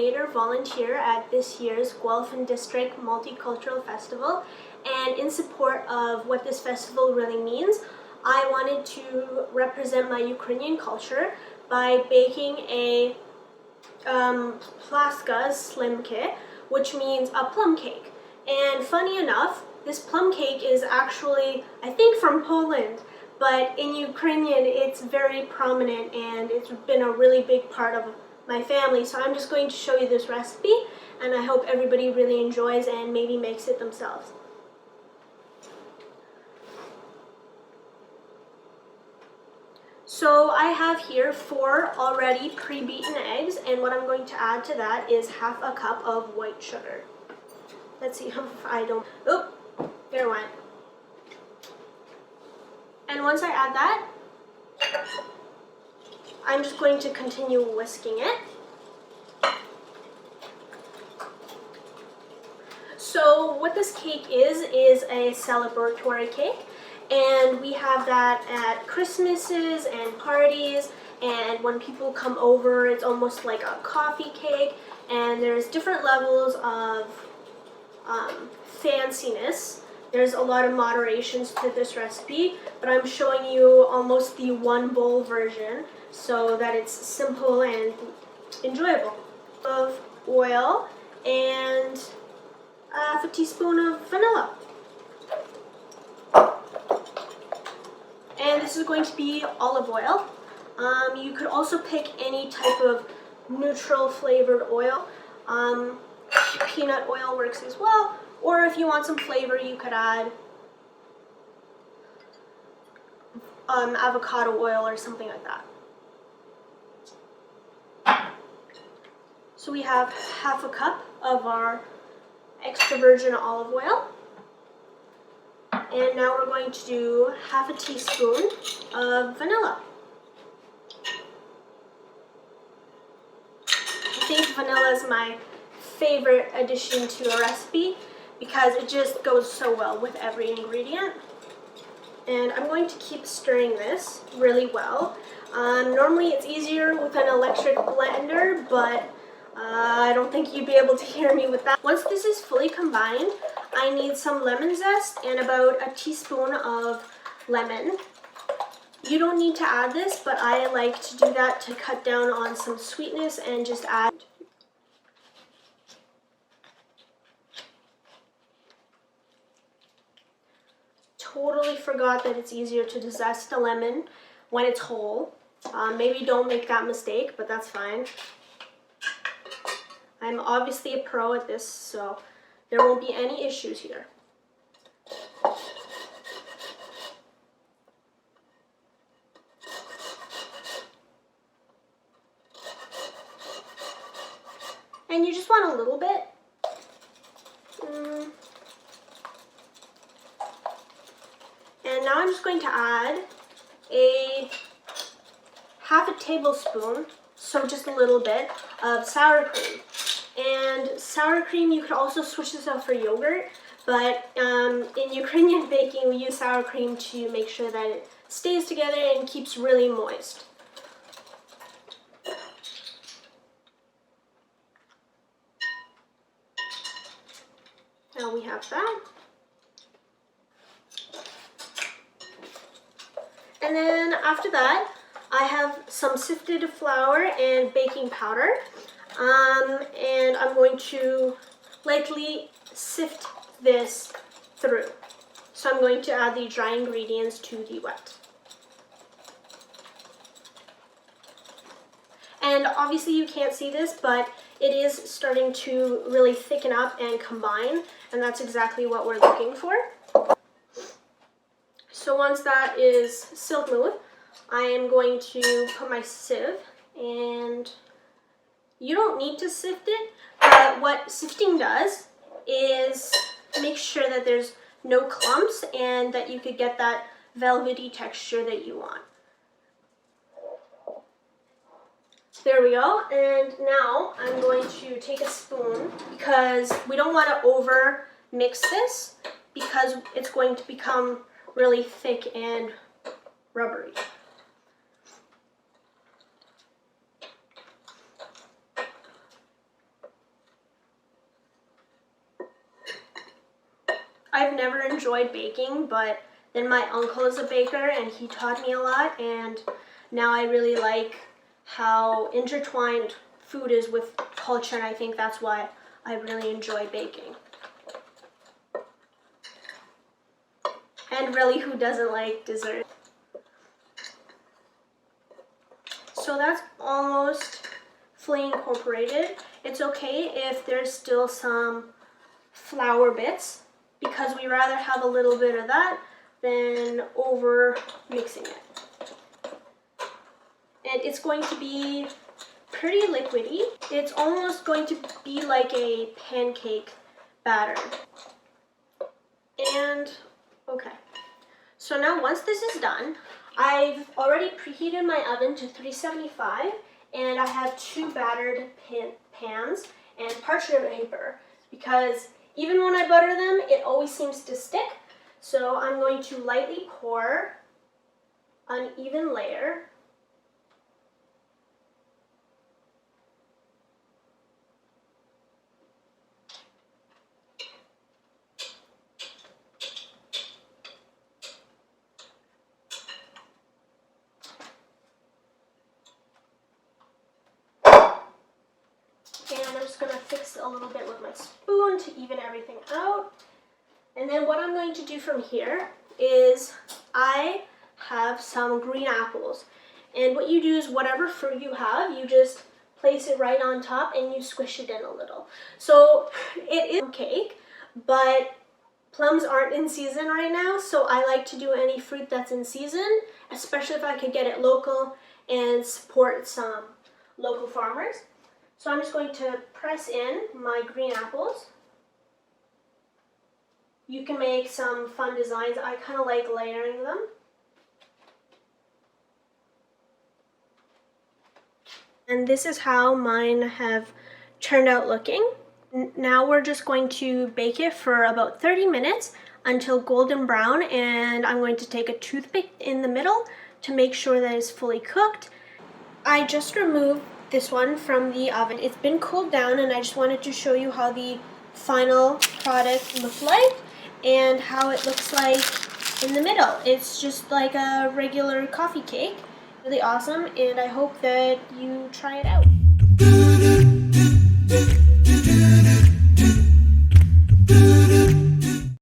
coordinator volunteer at this year's Guelph District Multicultural Festival, and in support of what this festival really means, I wanted to represent my Ukrainian culture by baking a plaska slimke, which means a plum cake. And funny enough, this plum cake is actually, I think, from Poland, but in Ukrainian it's very prominent and it's been a really big part of my family. So I'm just going to show you this recipe, and I hope everybody really enjoys and maybe makes it themselves. So I have here 4 already pre-beaten eggs, and what I'm going to add to that is half a cup of white sugar. Let's see if I don't, oop, there it went. And once I add that, I'm just going to continue whisking it. So what this cake is a celebratory cake. And we have that at Christmases and parties, and when people come over, it's almost like a coffee cake, and there's different levels of fanciness. There's a lot of moderations to this recipe, but I'm showing you almost the 1 bowl version so that it's simple and enjoyable. Of oil and half a teaspoon of vanilla. And this is going to be olive oil. You could also pick any type of neutral flavored oil. Peanut oil works as well, or if you want some flavor, you could add avocado oil or something like that. So we have half a cup of our extra virgin olive oil. And now we're going to do half a teaspoon of vanilla. I think vanilla is my favorite addition to a recipe because it just goes so well with every ingredient. And I'm going to keep stirring this really well. Normally it's easier with an electric blender, but I don't think you'd be able to hear me with that. Once this is fully combined, I need some lemon zest and about a teaspoon of lemon. You don't need to add this, but I like to do that to cut down on some sweetness and just add. Totally forgot that it's easier to zest a lemon when it's whole. Maybe don't make that mistake, but that's fine. I'm obviously a pro at this, so there won't be any issues here. And you just want a little bit. And now I'm just going to add a half a tablespoon, so just a little bit, of sour cream. And sour cream, you could also switch this out for yogurt, but in Ukrainian baking, we use sour cream to make sure that it stays together and keeps really moist. Now we have that. And then after that, I have some sifted flour and baking powder. And I'm going to lightly sift this through. So I'm going to add the dry ingredients to the wet. And obviously you can't see this, but it is starting to really thicken up and combine, and that's exactly what we're looking for. So once that is silk smooth, I am going to put my sieve, and you don't need to sift it, but what sifting does is make sure that there's no clumps and that you could get that velvety texture that you want. There we go, and now I'm going to take a spoon because we don't want to over mix this because it's going to become really thick and rubbery. never enjoyed baking, but then my uncle is a baker and he taught me a lot, and now I really like how intertwined food is with culture, and I think that's why I really enjoy baking. And really, who doesn't like dessert? So that's almost fully incorporated. It's okay if there's still some flour bits, because we rather have a little bit of that than over mixing it. And it's going to be pretty liquidy. It's almost going to be like a pancake batter. And okay, so now once this is done, I've already preheated my oven to 375, and I have 2 battered pans and parchment paper, because even when I butter them, it always seems to stick. So I'm going to lightly pour an even layer. And I'm just going to fix it a little bit with my spoon to even everything out. And then what I'm going to do from here is I have some green apples. And what you do is whatever fruit you have, you just place it right on top and you squish it in a little. So it is cake, but plums aren't in season right now, so I like to do any fruit that's in season, especially if I could get it local and support some local farmers. So I'm just going to press in my green apples. You can make some fun designs. I kind of like layering them. And this is how mine have turned out looking. Now we're just going to bake it for about 30 minutes until golden brown, and I'm going to take a toothpick in the middle to make sure that it's fully cooked. I just removed this one from the oven. It's been cooled down, and I just wanted to show you how the final product looked like and how it looks like in the middle. It's just like a regular coffee cake. Really awesome, and I hope that you try it out.